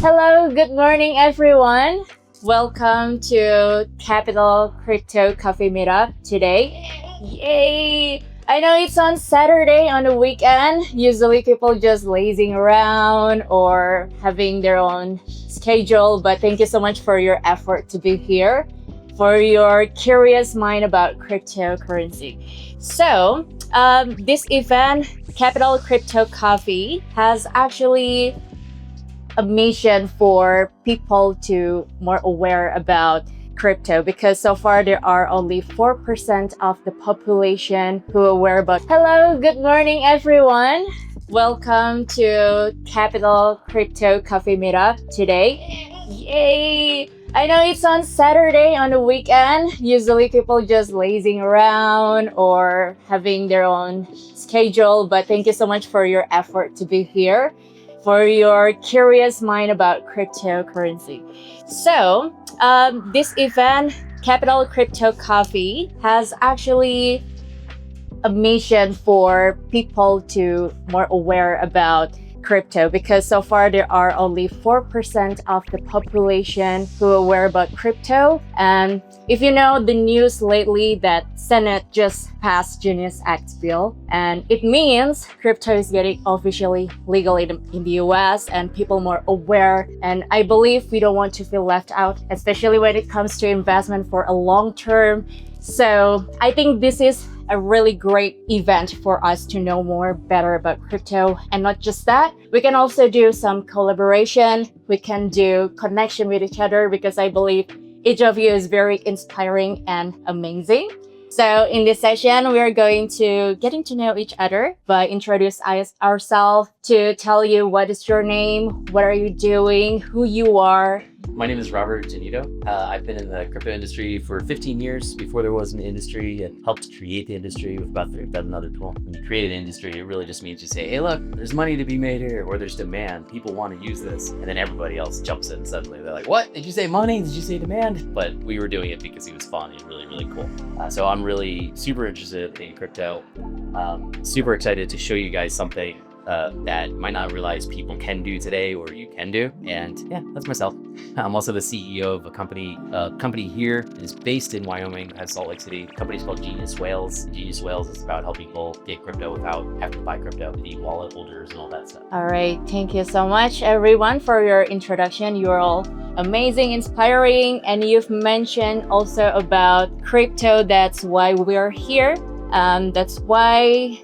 Hello, good morning everyone. Welcome to Capital Crypto Coffee Meetup today. Yay! I know it's on Saturday on the weekend. Usually people just lazing around or having their own schedule, but thank you so much for your effort to be here, for your curious mind about cryptocurrency. So, this event, Capital Crypto Coffee, has actually a mission for people to more aware about crypto, because so far there are only 4% of the population who are aware about. Hello, good morning everyone. Welcome to Capital Crypto Coffee Meetup today. Yay! I know it's on Saturday on the weekend. Usually people just lazing around or having their own schedule, but thank you so much for your effort to be here, for your curious mind about cryptocurrency. So, this event, Capital Crypto Coffee, has actually a mission for people to more aware about crypto, because so far there are only 4% of the population who are aware about crypto. And if you know the news lately, that Senate just passed Genius Act bill, and it means crypto is getting officially legal in the US and people more aware. And I believe we don't want to feel left out, especially when it comes to investment for a long term. So I think this is a really great event for us to know more better about crypto. And not just that, we can also do some collaboration. We can do connection with each other, because I believe each of you is very inspiring and amazing. So in this session, we are going to getting to know each other by introduce ourselves, to tell you what is your name, what are you doing, who you are. My name is Robert Genito. I've been in the crypto industry for 15 years before there was an industry, and helped create the industry with about another tool. When you create an industry, it really just means you say, hey, look, there's money to be made here, or there's demand. People want to use this. And then everybody else jumps in suddenly. They're like, what? Did you say money? Did you say demand? But we were doing it because it was fun and really, really cool. So I'm really super interested in crypto. Super excited to show you guys something that might not realize people can do today, or you can do. And yeah, that's myself. I'm also the CEO of a company. Company here is based in Wyoming, has Salt Lake City. The company's called Genius Whales. Genius Whales is about helping people get crypto without having to buy crypto, the wallet holders and all that stuff. All right, thank you so much everyone for your introduction. You're all amazing, inspiring, and you've mentioned also about crypto. That's why we're here. That's why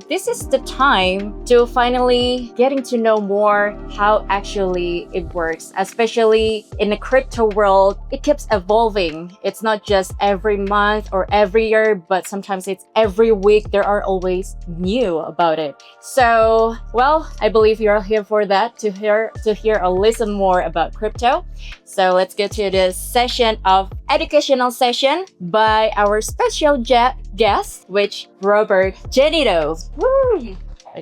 this is the time to finally getting to know more how actually it works, especially in the crypto world. It keeps evolving. It's not just every month or every year, but sometimes it's every week. There are always new about it. So, well, I believe you're here for that, to hear or listen more about crypto. So let's get to this session of educational session by our special guest, which Robert Genito. Woo!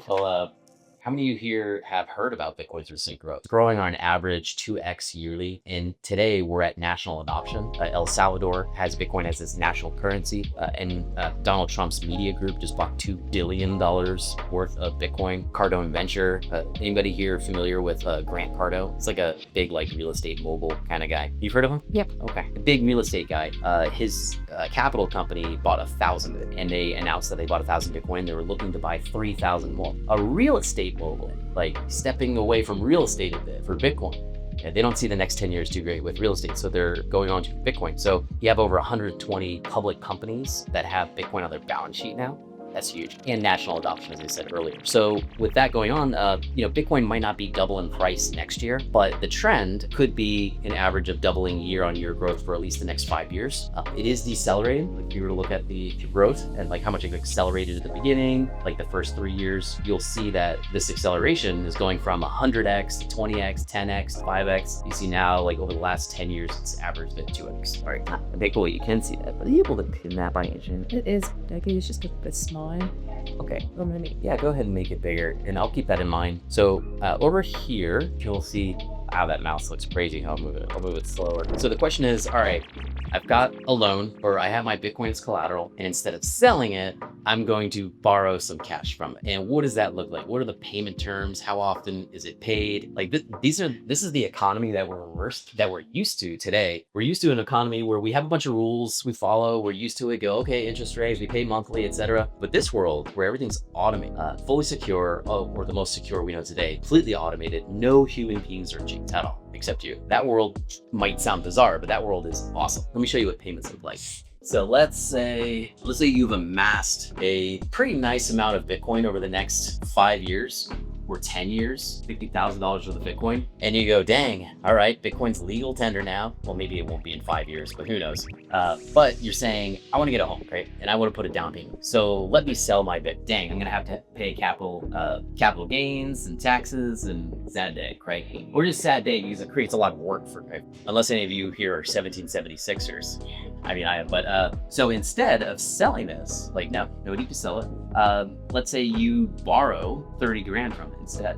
Well, how many of you here have heard about Bitcoin's recent growth? It's growing on average 2x yearly. And today we're at national adoption. El Salvador has Bitcoin as its national currency. And Donald Trump's media group just bought $2 billion worth of Bitcoin. Cardone Venture. Anybody here familiar with Grant Cardone? It's like a big real estate mogul kind of guy. You've heard of him? Yep. Okay. A big real estate guy. His capital company bought 1,000, and they announced that they bought 1,000 Bitcoin. They were looking to buy 3,000 more. A real estate mogul, stepping away from real estate a bit for Bitcoin. And they don't see the next 10 years too great with real estate, so they're going on to Bitcoin. So you have over 120 public companies that have Bitcoin on their balance sheet now. That's huge. And national adoption, as I said earlier. So with that going on, Bitcoin might not be double in price next year, but the trend could be an average of doubling year-on-year growth for at least the next 5 years. It is decelerating. If you were to look at the growth and how much it accelerated at the beginning, the first 3 years, you'll see that this acceleration is going from 100x to 20x, 10x, 5x. You see now, over the last 10 years, it's averaged at 2x. All right, okay, cool. You can see that, but are you able to pin that by any chance? It is. It's just a bit small. Okay, yeah, go ahead and make it bigger, and I'll keep that in mind. So over here, you'll see Wow, that mouse looks crazy. I'll move it slower. So the question is, all right, I've got a loan or I have my Bitcoin as collateral, and instead of selling it, I'm going to borrow some cash from it. And what does that look like? What are the payment terms? How often is it paid? Like this is the economy that we're used to today. We're used to an economy where we have a bunch of rules we follow. We're used to it. Go, okay, interest rates, we pay monthly, etc. But this world where everything's automated, fully secure, or the most secure we know today, completely automated, no human beings are cheats at all, except you. That world might sound bizarre, but that world is awesome. Let me show you what payments look like. So let's say you've amassed a pretty nice amount of Bitcoin over the next 5 years or 10 years, $50,000 worth of Bitcoin. And you go, dang, all right, Bitcoin's legal tender now. Well, maybe it won't be in 5 years, but who knows? But you're saying, I want to get a home, right? And I want to put a down payment. So let me sell my Bit. Dang, I'm going to have to pay capital gains and taxes and sad day, right? Or just sad day because it creates a lot of work for, right? Unless any of you here are 1776ers. I mean, I am, but so instead of selling this, like no need to sell it. Let's say you borrow 30 grand from it instead,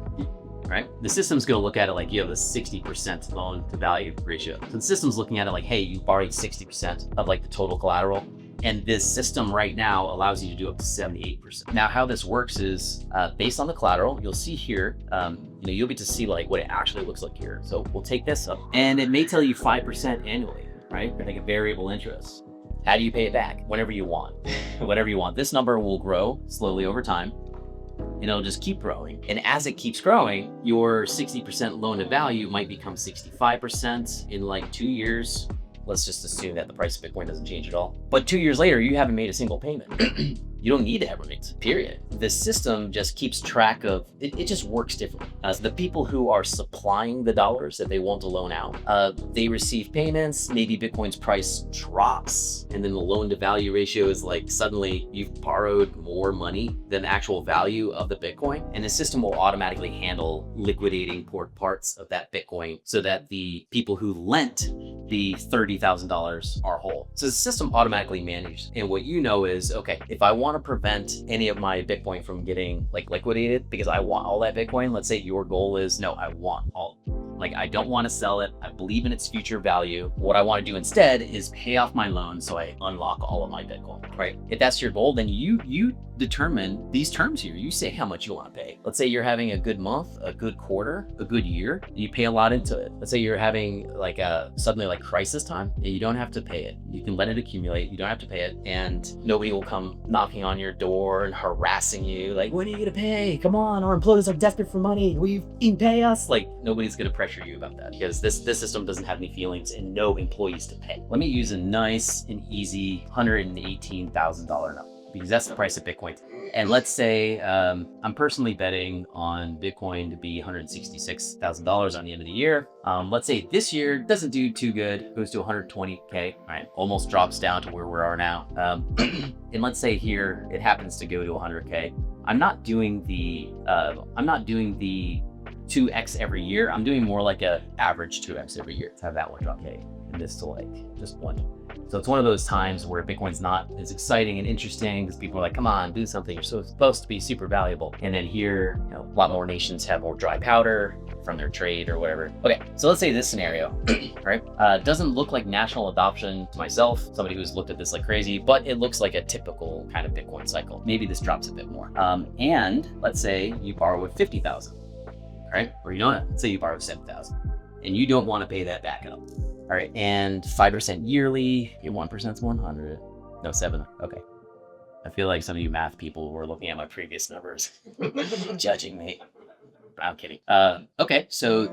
right? The system's gonna look at it like you have a 60% loan to value ratio. So the system's looking at it like, hey, you borrowed 60% of like the total collateral. And this system right now allows you to do up to 78%. Now, how this works is based on the collateral, you'll see here, you'll get to see like what it actually looks like here. So we'll take this up and it may tell you 5% annually. Right? You're like a variable interest. How do you pay it back? Whenever you want. Whenever you want. This number will grow slowly over time and it'll just keep growing. And as it keeps growing, your 60% loan to value might become 65% in like 2 years. Let's just assume that the price of Bitcoin doesn't change at all. But 2 years later, you haven't made a single payment. You don't need to ever make it, period. The system just keeps track of, it just works differently. So the people who are supplying the dollars that they want to loan out, they receive payments, maybe Bitcoin's price drops, and then the loan to value ratio is like suddenly you've borrowed more money than the actual value of the Bitcoin. And the system will automatically handle liquidating parts of that Bitcoin so that the people who lent the $30,000 are whole. So the system automatically manages. And what you know is, okay, if I want to prevent any of my Bitcoin from getting like liquidated because I want all that Bitcoin, let's say your goal is, no, I want all, like I don't want to sell it. I believe in its future value. What I want to do instead is pay off my loan so I unlock all of my Bitcoin, right? If that's your goal, then you determine these terms here. You say how much you want to pay. Let's say you're having a good month, a good quarter, a good year, you pay a lot into it. Let's say you're having like suddenly like crisis time, and you don't have to pay it. You can let it accumulate. You don't have to pay it, and nobody will come knocking on your door and harassing you like, when are you gonna pay? Come on, our employees are desperate for money. Will you even pay us? Like nobody's gonna pressure you about that because this system doesn't have any feelings and no employees to pay. Let me use a nice and easy $118,000 number, because that's the price of Bitcoin. And let's say I'm personally betting on Bitcoin to be $166,000 on the end of the year. Let's say this year doesn't do too good, goes to 120K, right? Almost drops down to where we are now. And let's say here it happens to go to 100K. I'm not doing the 2x every year. I'm doing more like a average 2x every year to have that one drop K and this to like just one. So it's one of those times where Bitcoin's not as exciting and interesting because people are like, come on, do something. You're supposed to be super valuable. And then here, a lot more nations have more dry powder from their trade or whatever. Okay, so let's say this scenario, right? Doesn't look like national adoption to myself, somebody who's looked at this like crazy, but it looks like a typical kind of Bitcoin cycle. Maybe this drops a bit more. And let's say you borrow with 50,000, right? Or you don't, let's say you borrow 7,000 and you don't want to pay that back up. All right, and 5% yearly, 1% is 100. No, 7, okay. I feel like some of you math people were looking at my previous numbers, judging me. I'm kidding. Okay, so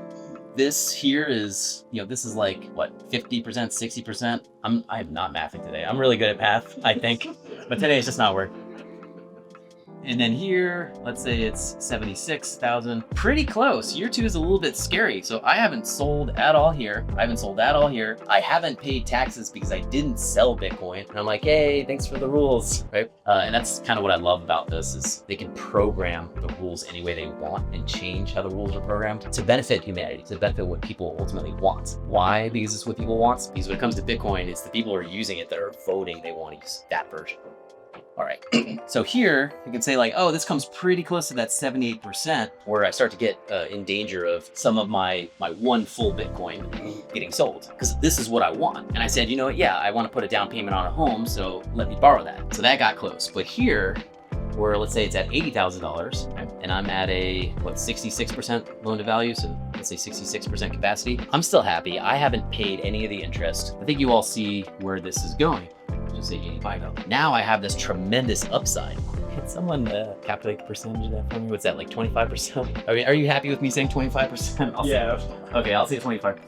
this here is, this is like, what, 50%, 60%? I am not mathing today. I'm really good at math, I think, but today it's just not working. And then here, let's say it's 76,000. Pretty close. Year 2 is a little bit scary. So I haven't sold at all here. I haven't paid taxes because I didn't sell Bitcoin. And I'm like, hey, thanks for the rules, right? And that's kind of what I love about this is they can program the rules any way they want and change how the rules are programmed to benefit humanity, to benefit what people ultimately want. Why? Because it's what people want. Because when it comes to Bitcoin, it's the people who are using it that are voting they want to use that version. All right. So here you can say like, oh, this comes pretty close to that 78%, where I start to get in danger of some of my one full Bitcoin getting sold, because this is what I want. And I said, you know what? Yeah, I want to put a down payment on a home, so let me borrow that. So that got close. But here, where let's say it's at $80,000 and I'm at a 66% loan to value, so let's say 66% capacity, I'm still happy. I haven't paid any of the interest. I think you all see where this is going. Just say 85. Now I have this tremendous upside. Can someone calculate the percentage of that for me? What's that, like 25%? I mean, are you happy with me saying 25%? Yeah. Okay, I'll say 25.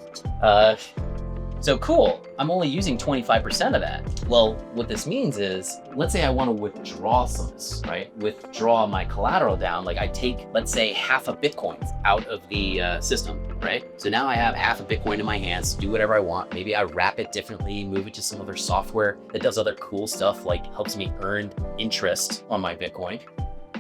So cool, I'm only using 25% of that. Well, what this means is, let's say I want to withdraw some of this, right? Withdraw my collateral down, like I take, let's say, half a Bitcoin out of the system, right? So now I have half a Bitcoin in my hands to do whatever I want. Maybe I wrap it differently, move it to some other software that does other cool stuff, like helps me earn interest on my Bitcoin.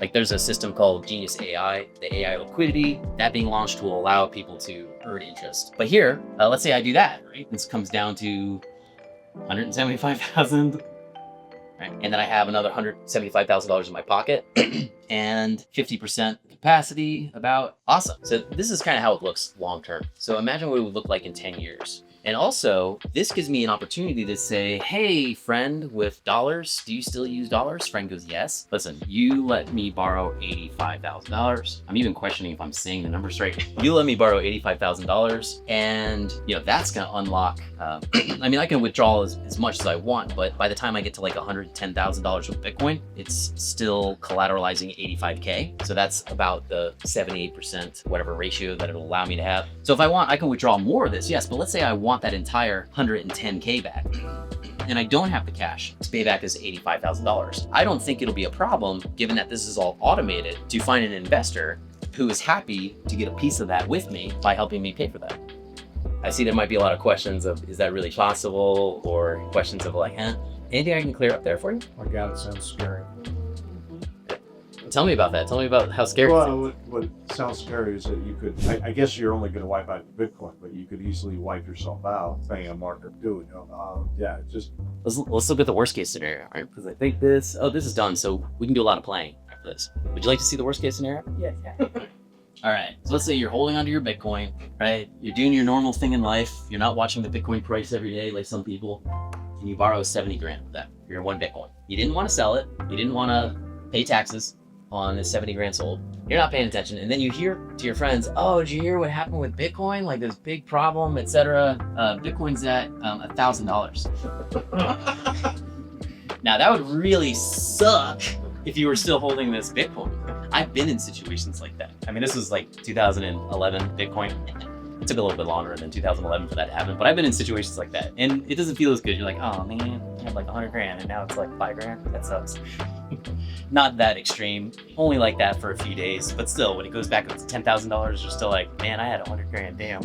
Like there's a system called Genius AI, the AI liquidity, that being launched will allow people to earn interest. But here, let's say I do that, right? This comes down to 175,000, right? And then I have another $175,000 in my pocket and 50% capacity about. Awesome. So this is kind of how it looks long term. So imagine what it would look like in 10 years. And also, this gives me an opportunity to say, hey, friend, with dollars, do you still use dollars? Friend goes, yes. Listen, you let me borrow $85,000. I'm even questioning if I'm saying the numbers right. You let me borrow $85,000, and that's gonna unlock, I mean, I can withdraw as much as I want, but by the time I get to like $110,000 with Bitcoin, it's still collateralizing 85K. So that's about the 78%, whatever ratio that it'll allow me to have. So if I want, I can withdraw more of this, yes, but let's say I want that entire 110K back, and I don't have the cash to pay back this $85,000. I don't think it'll be a problem, given that this is all automated, to find an investor who is happy to get a piece of that with me by helping me pay for that. I see there might be a lot of questions of, is that really possible? Or questions of like, anything I can clear up there for you? My God, it sounds scary. Tell me about that. Tell me about how scary it is. Well, what sounds scary is that you could, I guess you're only going to wipe out the Bitcoin, but you could easily wipe yourself out, depending on market too. Yeah, just. Let's look at the worst case scenario, right? Because I think this is done, so we can do a lot of playing after this. Would you like to see the worst case scenario? Yeah. All right, so let's say you're holding onto your Bitcoin, right? You're doing your normal thing in life. You're not watching the Bitcoin price every day like some people. And you borrow 70 grand of that for your one Bitcoin. You didn't want to sell it. You didn't want to pay taxes on the 70 grand sold. You're not paying attention. And then you hear to your friends, oh, did you hear what happened with Bitcoin? Like this big problem, etc. Bitcoin's at $1,000. Now that would really suck if you were still holding this Bitcoin. I've been in situations like that. I mean, this was like 2011 Bitcoin. It took a little bit longer than 2011 for that to happen, but I've been in situations like that, and it doesn't feel as good. You're like, oh man, I had like 100 grand, and now it's like 5 grand. That sucks. Not that extreme, only like that for a few days, but still, when it goes back up to $10,000, you're still like, man, I had 100 grand, damn.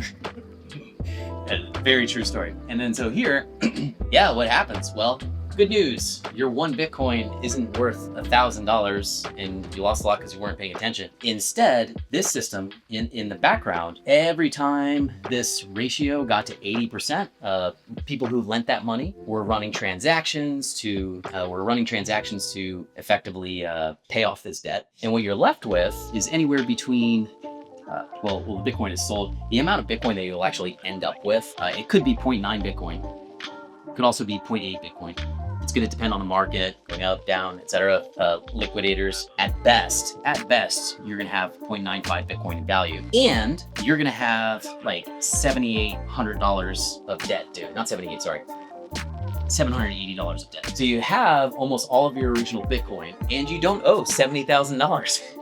Very true story. And then so here, yeah, what happens? Well, good news, your one Bitcoin isn't worth $1,000 and you lost a lot because you weren't paying attention. Instead, this system in the background, every time this ratio got to 80%, people who lent that money were running transactions to effectively pay off this debt. And what you're left with is anywhere between well, the Bitcoin is sold. The amount of Bitcoin that you'll actually end up with, it could be 0.9 Bitcoin. It could also be 0.8 Bitcoin. It's going to depend on the market, going up, down, etc. Liquidators, at best, you're going to have 0.95 Bitcoin in value. And you're going to have like $7,800 of debt due. Not 78, sorry. $780 of debt. So you have almost all of your original Bitcoin and you don't owe $70,000.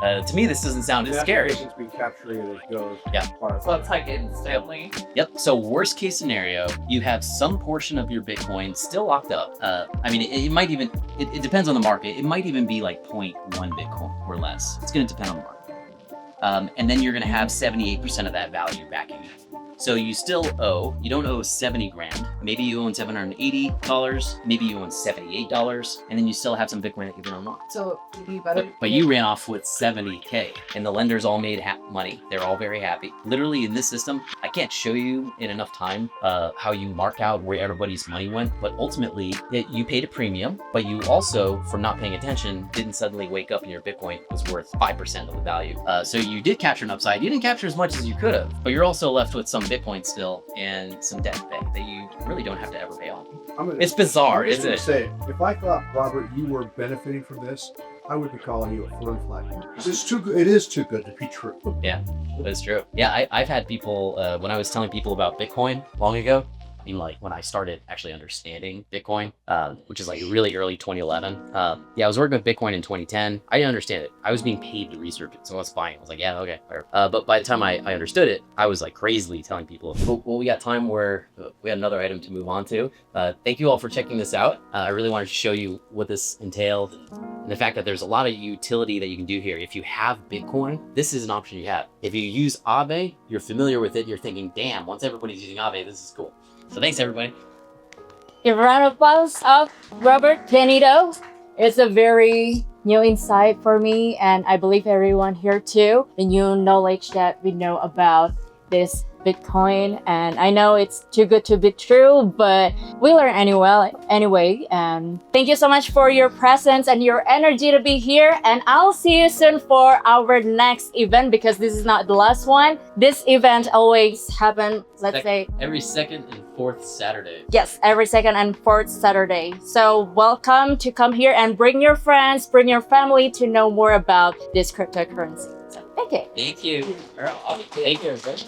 To me, this doesn't sound as scary. Be capturing it as it goes. Yeah. So it's like instantly. Yep. So worst case scenario, you have some portion of your Bitcoin still locked up. I mean, it might even, it depends on the market. It might even be like 0.1 Bitcoin or less. It's going to depend on the market. And then you're going to have 78% of that value backing you. So you still owe, you don't owe 70 grand. Maybe you own $780, maybe you own $78, and then you still have some Bitcoin that you can unlock. So you better. But you ran off with 70K, and the lenders all made money. They're all very happy. Literally in this system, I can't show you in enough time how you mark out where everybody's money went, but ultimately you paid a premium, but you also, from not paying attention, didn't suddenly wake up and your Bitcoin was worth 5% of the value. So you did capture an upside. You didn't capture as much as you could have, but you're also left with some Bitcoin still and some debt to pay that you really don't have to ever pay off. It's bizarre, isn't it? Say, if I thought, Robert, you were benefiting from this, I would be calling you a fun flag. It's too good. It is too good to be true. Yeah, that's true. Yeah, I've had people, when I was telling people about Bitcoin long ago, I mean, like when I started actually understanding Bitcoin, which is like really early 2011. Yeah, I was working with Bitcoin in 2010. I didn't understand it. I was being paid to research it, so I was buying it. I was like, yeah, okay. But by the time I understood it, I was like crazily telling people. Well, we got time where we had another item to move on to. Thank you all for checking this out. I really wanted to show you what this entailed and the fact that there's a lot of utility that you can do here. If you have Bitcoin, this is an option you have. If you use Aave, you're familiar with it. You're thinking, damn, once everybody's using Aave, this is cool. So thanks, everybody. A round of applause of Robert Genito. It's a very new insight for me, and I believe everyone here too. The new knowledge that we know about this Bitcoin, and I know it's too good to be true, but we learn anyway. And thank you so much for your presence and your energy to be here, and I'll see you soon for our next event, because this is not the last one. This event always happens, let's say every second and fourth Saturday. Yes, every second and fourth Saturday. So welcome to come here and bring your friends, bring your family to know more about this cryptocurrency. So thank you. Thank you. Thank you, everybody.